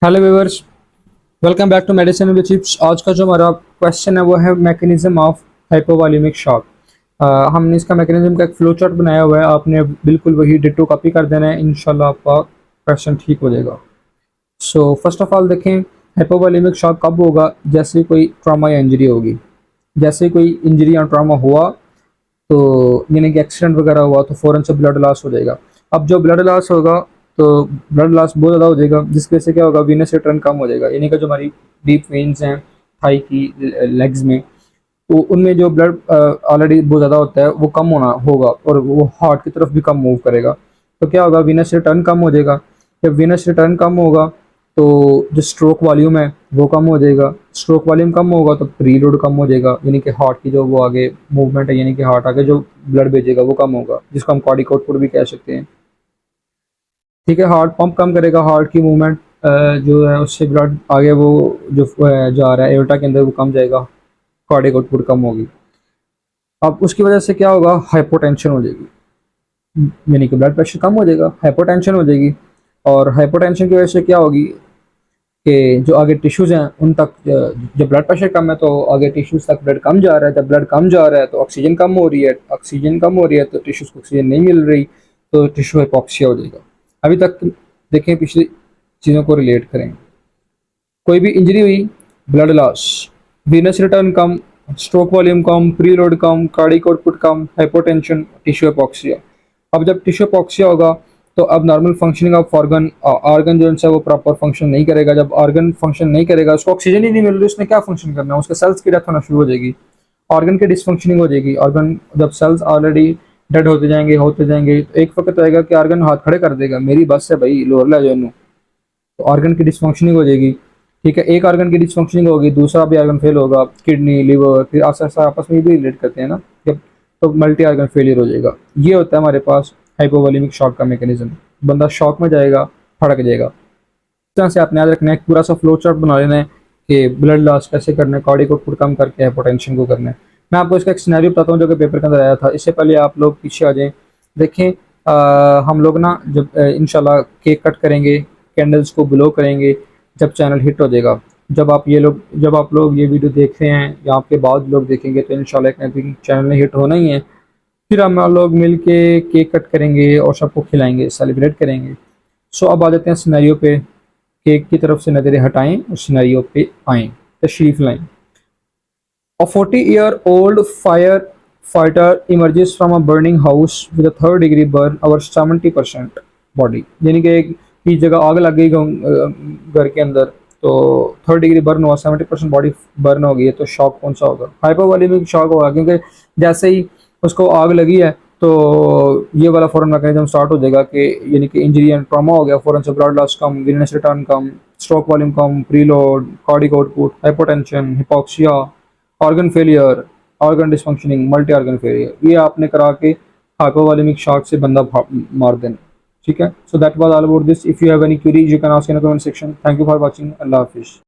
Hello viewers, welcome back to medicine with chips. आज का जो हमारा क्वेश्चन है वो है मैकेनिज्म ऑफ हाइपोवॉल्यूमिक शॉक। हमने इसका मैकेनिज्म का एक फ्लो चार्ट बनाया हुआ है। आपने बिल्कुल वही डिटो कॉपी कर देना है, इंशाल्लाह आपका क्वेश्चन ठीक हो जाएगा। सो फर्स्ट ऑफ ऑल देखें, हाइपोवॉल्यूमिक शॉक कब होगा? जैसे कोई ट्रॉमा या इंजरी होगी। जैसे कोई इंजरी या ट्रॉमा हुआ तो यानी कि एक्सीडेंट वगैरह हुआ तो फ़ौरन से ब्लड लॉस हो जाएगा। अब जो ब्लड लॉस होगा तो ब्लड लॉस बहुत ज़्यादा हो जाएगा, जिसकी वजह से क्या होगा, वीनस रिटर्न कम हो जाएगा। यानी कि जो हमारी डीप वेन्स हैं थाई की लेग्स में, तो उनमें जो ब्लड ऑलरेडी बहुत ज़्यादा होता है वो कम होना होगा और वो हार्ट की तरफ भी कम मूव करेगा। तो क्या होगा, वीनस रिटर्न कम हो जाएगा। जब वीनस रिटर्न कम होगा तो जो स्ट्रोक वॉल्यूम है वो कम हो जाएगा। स्ट्रोक वॉल्यूम कम होगा तो प्रीलोड कम हो जाएगा, यानी कि हार्ट की जो वो आगे मूवमेंट है, यानी कि हार्ट आगे जो ब्लड भेजेगा वो कम होगा, जिसको हम कार्डिक आउटपुट भी कह सकते हैं। ठीक है, हार्ट पंप कम करेगा, हार्ट की मूवमेंट जो है उससे ब्लड आगे वो जो जा रहा है एओर्टा के अंदर वो कम जाएगा, कार्डिक आउटपुट कम होगी। अब उसकी वजह से क्या होगा, हाइपोटेंशन हो जाएगी, यानी कि ब्लड प्रेशर कम हो जाएगा, हाइपोटेंशन हो जाएगी। और हाइपोटेंशन की वजह से क्या होगी कि जो आगे टिश्यूज़ हैं उन तक जब ब्लड प्रेशर कम है तो आगे टिश्यूज़ तक ब्लड कम जा रहा है। जब ब्लड कम जा रहा है तो ऑक्सीजन कम हो रही है, ऑक्सीजन कम हो रही है तो टिश्यूज़ को ऑक्सीजन नहीं मिल रही, तो टिश्यू हाइपोक्सिया हो जाएगा। अभी तक देखें, पिछली चीज़ों को रिलेट करें। कोई भी इंजरी हुई, ब्लड लॉस, वीनस रिटर्न कम, स्ट्रोक वॉल्यूम कम, प्रीलोड कम, कार्डिक आउटपुट कम, हाइपोटेंशन, टिश्यू हाइपोक्सिया। अब जब टिश्यू हाइपोक्सिया होगा तो अब normal functioning of organ organ जो है वो प्रॉपर फंक्शन नहीं करेगा। जब ऑर्गन फंक्शन नहीं करेगा, उसको ऑक्सीजन ही नहीं मिल रही, उसने क्या फंक्शन करना है? उसके सेल्स की डेथ होना शुरू हो जाएगी, ऑर्गन की डिसफंक्शनिंग हो जाएगी। ऑर्गन जब सेल्स ऑलरेडी डेड होते जाएंगे तो एक वक्त आएगा कि ऑर्गन हाथ खड़े कर देगा, मेरी बस है भाई, लोर ला जो। तो ऑर्गन की डिसफंक्शनिंग हो जाएगी। ठीक है, एक ऑर्गन की डिसफंक्शनिंग होगी, दूसरा भी ऑर्गन फेल होगा, किडनी, लिवर, फिर ऐसा ऐसा आपस में भी रिलेट करते हैं ना, जब तो मल्टी ऑर्गन फेलियर हो जाएगा। ये होता है हमारे पास हाइपोवॉल्यूमिक शॉक का मैकेनिज्म। बंदा शॉक में जाएगा, फड़क जाएगा। इस तरह से आपने याद रखना है, पूरा सा फ्लो चार्ट बना लेना है कि ब्लड लॉस कैसे करना है, कार्डिक आउटपुट कम करके हाइपोटेंशन को करना है। मैं आपको इसका एक सिनेरियो बताता हूँ जो कि पेपर के अंदर आया था। इससे पहले आप लोग पीछे आ जाएं। देखें, हम लोग ना जब इंशाल्लाह केक कट करेंगे, कैंडल्स को ब्लो करेंगे, जब चैनल हिट हो जाएगा। जब आप लोग ये वीडियो देख रहे हैं या आपके बाद लोग देखेंगे तो इंशाल्लाह एक ना एक दिन चैनल ने हिट होना ही है। फिर हम लोग मिल के केक कट करेंगे और सबको खिलाएंगे, सेलिब्रेट करेंगे। सो अब आ जाते हैं सिनेरियो पे। केक की तरफ से नज़रें हटाएं और सिनेरियो पे आएँ, तशरीफ़ लाएं। A 40-year-old firefighter emerges from a burning house with a third-degree burn over 70% body, यानी कि एक की जगह आग लग गई घर के अंदर, तो थर्ड डिग्री बर्न हुआ, 70% बॉडी बर्न हो गई है। तो शॉक कौन सा होगा? हाइपोवॉल्यूमिक शॉक होगा, क्योंकि जैसे ही उसको आग लगी है तो ये वाला फॉरन मैकेनिज्म स्टार्ट हो जाएगा कि यानी कि इंजरी एंड ट्रॉमा हो गया, फॉरन से ब्लड लॉस कम, वीनस रिटर्न कम, स्ट्रोक वॉल्यूम कम, preload, cardiac output, hypotension, hypoxia, organ failure, organ dysfunctioning, multi organ failure, ये आपने करा के हाइपोवॉल्यूमिक शॉक से बंदा मार देना। ठीक है, so that was all about this. If you have any queries you can ask in the comment section. Thank you for watching. Allah Hafiz.